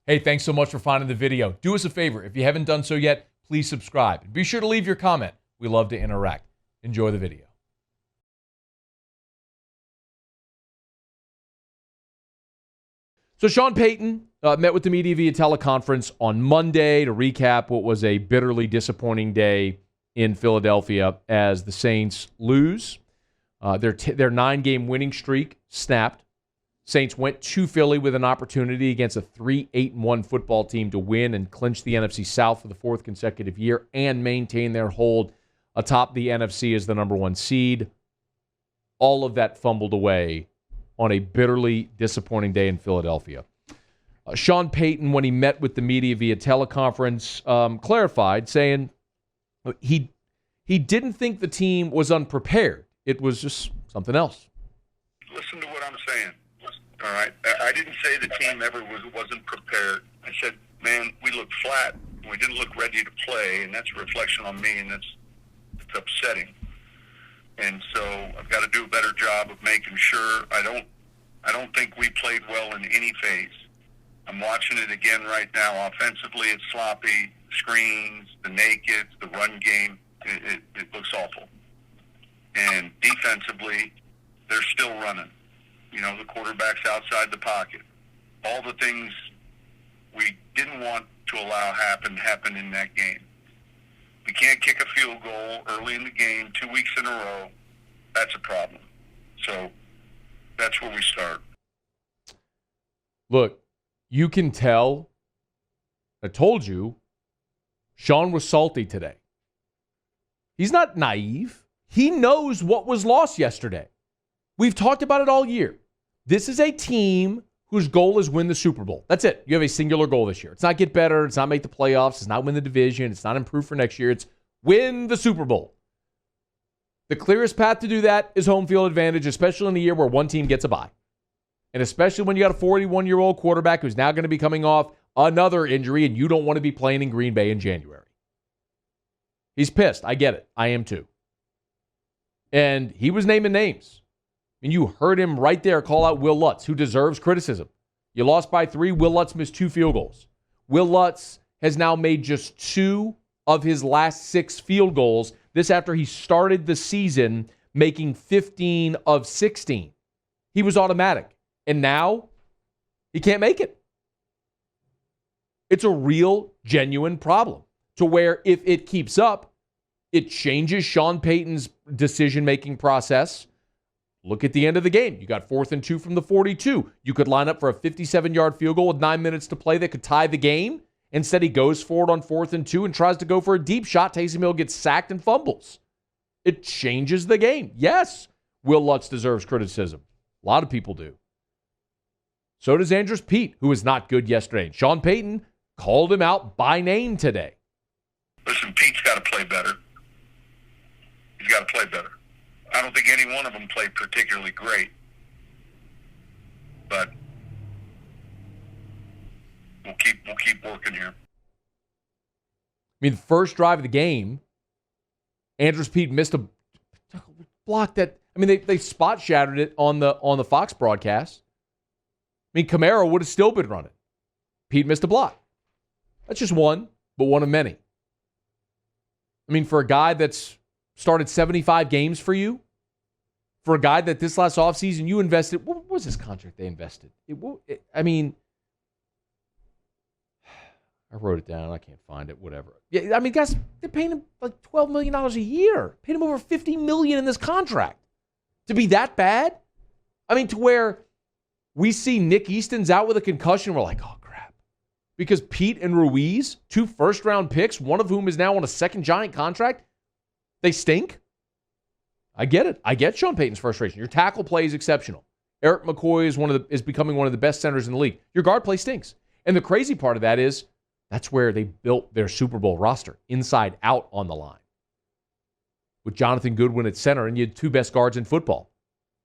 Hey, thanks so much for finding the video. Do us a favor. If you haven't done so yet, please subscribe. And be sure to leave your comment. We love to interact. Enjoy the video. So Sean Payton met with the media via teleconference on Monday to recap what was a bitterly disappointing day in Philadelphia as the Saints lose. Their 9-game winning streak snapped. Saints went to Philly with an opportunity against a 3-8-1 football team to win and clinch the NFC South for the fourth consecutive year and maintain their hold atop the NFC as the number one seed. All of that fumbled away on a bitterly disappointing day in Philadelphia. Sean Payton, when he met with the media via teleconference, clarified, saying he didn't think the team was unprepared. It was just something else. Listen to what I'm saying. All right, I didn't say the team ever wasn't prepared. I said, man, we looked flat. We didn't look ready to play, and that's a reflection on me, and it's upsetting. And so I've got to do a better job of making sure. I don't think we played well in any phase. I'm watching it again right now. Offensively, it's sloppy. Screens, the nakeds, the run game, it looks awful. And defensively, they're still running. You know, the quarterback's outside the pocket. All the things we didn't want to allow happen in that game. We can't kick a field goal early in the game, 2 weeks in a row. That's a problem. So that's where we start. Look, you can tell, I told you, Sean was salty today. He's not naive. He knows what was lost yesterday. We've talked about it all year. This is a team whose goal is win the Super Bowl. That's it. You have a singular goal this year. It's not get better. It's not make the playoffs. It's not win the division. It's not improve for next year. It's win the Super Bowl. The clearest path to do that is home field advantage, especially in a year where one team gets a bye. And especially when you got a 41-year-old quarterback who's now going to be coming off another injury and you don't want to be playing in Green Bay in January. He's pissed. I get it. I am too. And he was naming names. And you heard him right there call out Will Lutz, who deserves criticism. You lost by 3. Will Lutz missed 2 field goals. Will Lutz has now made just 2 of his last 6 field goals. This after he started the season making 15 of 16. He was automatic. And now he can't make it. It's a real, genuine problem to where if it keeps up, it changes Sean Payton's decision-making process. Look at the end of the game. You got 4th and 2 from the 42. You could line up for a 57-yard field goal with 9 minutes to play that could tie the game. Instead, he goes for it on 4th and 2 and tries to go for a deep shot. Taysom Hill gets sacked and fumbles. It changes the game. Yes, Will Lutz deserves criticism. A lot of people do. So does Andrews Pete, who was not good yesterday. And Sean Payton called him out by name today. Listen, Pete's got to play better. He's got to play better. I don't think any one of them played particularly great. But we'll keep working here. I mean, the first drive of the game, Andrews Pete missed a block that, I mean, they spot shattered it on the Fox broadcast. I mean, Camaro would have still been running. Pete missed a block. That's just one, but one of many. I mean, for a guy that's started 75 games for you, for a guy that this last offseason you invested, what was this contract they invested? I mean, I wrote it down. I can't find it, whatever. Yeah, I mean, guys, they're paying him like $12 million a year. Paying him over $50 million in this contract. To be that bad? I mean, to where we see Nick Easton's out with a concussion, we're like, oh, crap. Because Pete and Ruiz, 2 first-round picks, one of whom is now on a second giant contract, they stink? I get it. I get Sean Payton's frustration. Your tackle play is exceptional. Eric McCoy is becoming one of the best centers in the league. Your guard play stinks. And the crazy part of that is that's where they built their Super Bowl roster, inside out on the line. With Jonathan Goodwin at center, and you had 2 best guards in football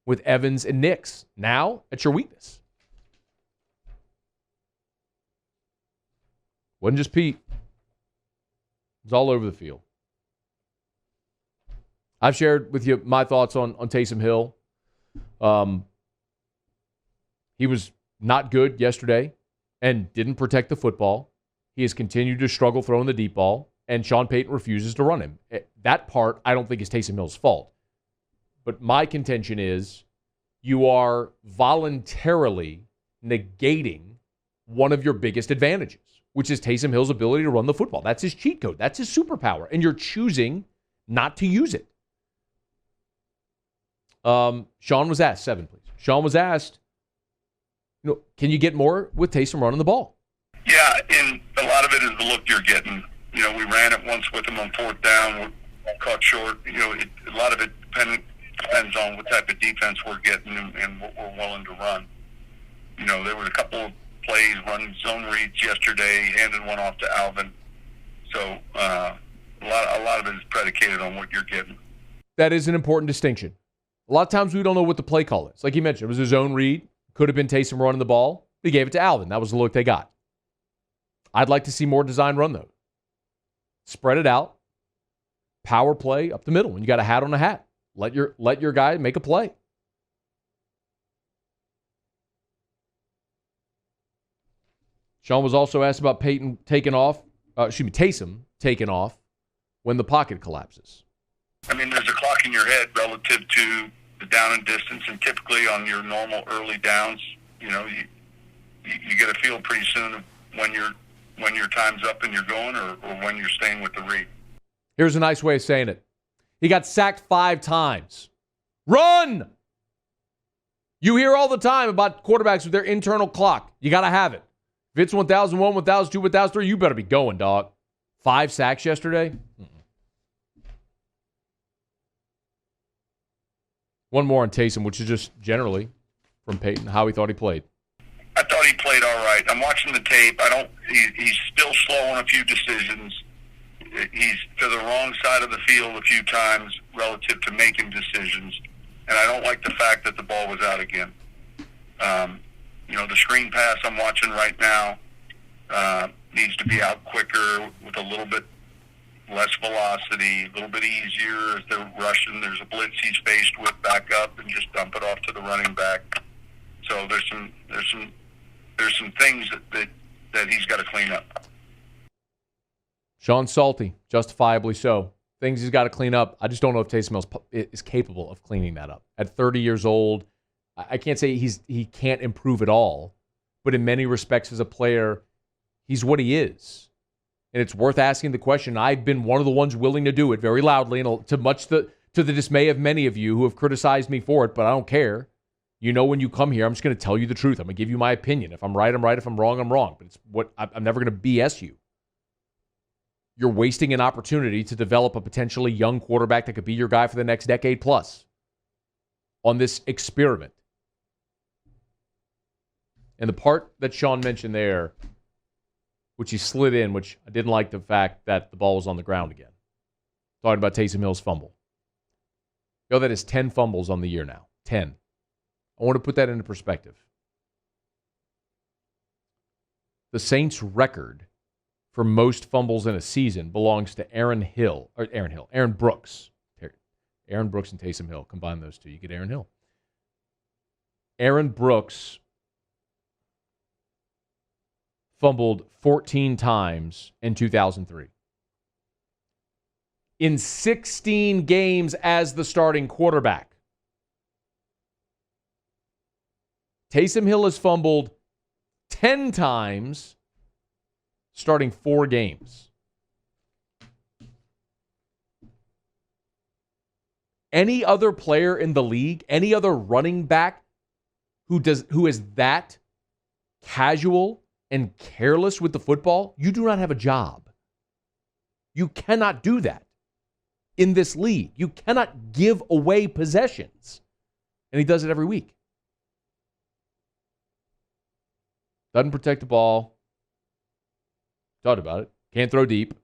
with Evans and Nix. Now, it's your weakness. Wasn't just Pete. It was all over the field. I've shared with you my thoughts on Taysom Hill. He was not good yesterday. and didn't protect the football. He has continued to struggle throwing the deep ball, and Sean Payton refuses to run him. That part, I don't think is Taysom Hill's fault. But my contention is you are voluntarily negating one of your biggest advantages, which is Taysom Hill's ability to run the football. That's his cheat code. That's his superpower. And you're choosing not to use it. Sean was asked, 7, please. Sean was asked, can you get more with Taysom running the ball? Yeah, and a lot of it is the look you're getting. We ran it once with him on 4th down. We're caught short. A lot of it depends on what type of defense we're getting and what we're willing to run. There was a couple of plays, running zone reads yesterday, handed one off to Alvin. So a lot of it is predicated on what you're getting. That is an important distinction. A lot of times we don't know what the play call is. Like you mentioned, it was a zone read. Could have been Taysom running the ball. He gave it to Alvin. That was the look they got. I'd like to see more design run, though. Spread it out. Power play up the middle. When you got a hat on a hat, let your guy make a play. Sean was also asked about Taysom taking off when the pocket collapses. There's a clock in your head relative to the down and distance, and typically on your normal early downs, you get a feel pretty soon of when your time's up and you're going, or when you're staying with the read. Here's a nice way of saying it. He got sacked 5 times. Run! You hear all the time about quarterbacks with their internal clock. You got to have it. If it's 1,001, 1,002, 1,003, you better be going, dog. 5 sacks yesterday? One more on Taysom, which is just generally from Payton, how he thought he played. I thought he played all right. I'm watching the tape. He's still slow on a few decisions. He's to the wrong side of the field a few times relative to making decisions. And I don't like the fact that the ball was out again. The screen pass I'm watching right now needs to be out quicker with a little bit less velocity, a little bit easier as they're rushing. There's a blitz he's faced with, back up and just dump it off to the running back. So there's some things that he's got to clean up. Sean Salty, justifiably so. Things he's got to clean up. I just don't know if Taysom Hill is capable of cleaning that up. At 30 years old, I can't say he can't improve at all, but in many respects as a player, he's what he is. And it's worth asking the question. I've been one of the ones willing to do it very loudly, and to the dismay of many of you who have criticized me for it, but I don't care. When you come here, I'm just going to tell you the truth. I'm going to give you my opinion. If I'm right, I'm right. If I'm wrong, I'm wrong. But I'm never going to BS you. You're wasting an opportunity to develop a potentially young quarterback that could be your guy for the next decade plus on this experiment. And the part that Sean mentioned there, which he slid in, which I didn't like the fact that the ball was on the ground again. Talking about Taysom Hill's fumble. That is 10 fumbles on the year now. 10. I want to put that into perspective. The Saints' record for most fumbles in a season belongs to Aaron Brooks. Aaron Brooks and Taysom Hill. Combine those two, you get Aaron Hill. Aaron Brooks fumbled 14 times in 2003. In 16 games as the starting quarterback. Taysom Hill has fumbled 10 times starting 4 games. Any other player in the league, any other running back who is that casual and careless with the football, you do not have a job. You cannot do that in this league. You cannot give away possessions. And he does it every week. Doesn't protect the ball. Thought about it. Can't throw deep.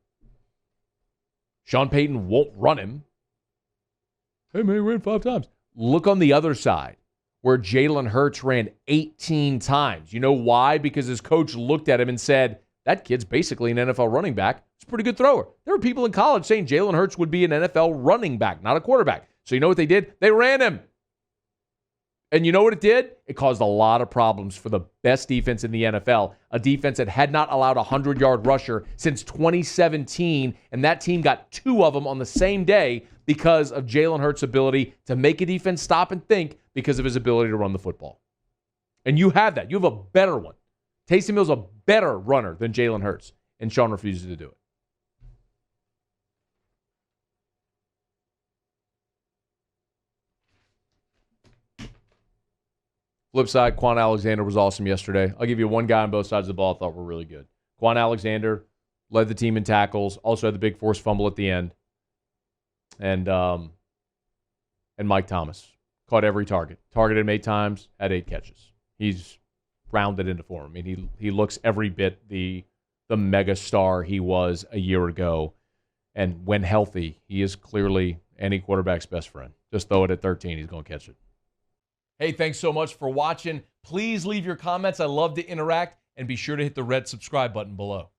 Sean Payton won't run him. Hey, man, he ran 5 times. Look on the other side where Jalen Hurts ran 18 times. You know why? Because his coach looked at him and said, that kid's basically an NFL running back. He's a pretty good thrower. There were people in college saying Jalen Hurts would be an NFL running back, not a quarterback. So you know what they did? They ran him. And you know what it did? It caused a lot of problems for the best defense in the NFL, a defense that had not allowed a 100-yard rusher since 2017, and that team got 2 of them on the same day because of Jalen Hurts' ability to make a defense stop and think because of his ability to run the football. And you have that. You have a better one. Taysom Hill's a better runner than Jalen Hurts, and Sean refuses to do it. Flip side, Quan Alexander was awesome yesterday. I'll give you one guy on both sides of the ball I thought were really good. Quan Alexander led the team in tackles, also had the big forced fumble at the end. And Mike Thomas caught every target. Targeted him 8 times, had 8 catches. He's rounded into form. I mean, he looks every bit the mega star he was a year ago. And when healthy, he is clearly any quarterback's best friend. Just throw it at 13, he's going to catch it. Hey, thanks so much for watching. Please leave your comments. I love to interact. And be sure to hit the red subscribe button below.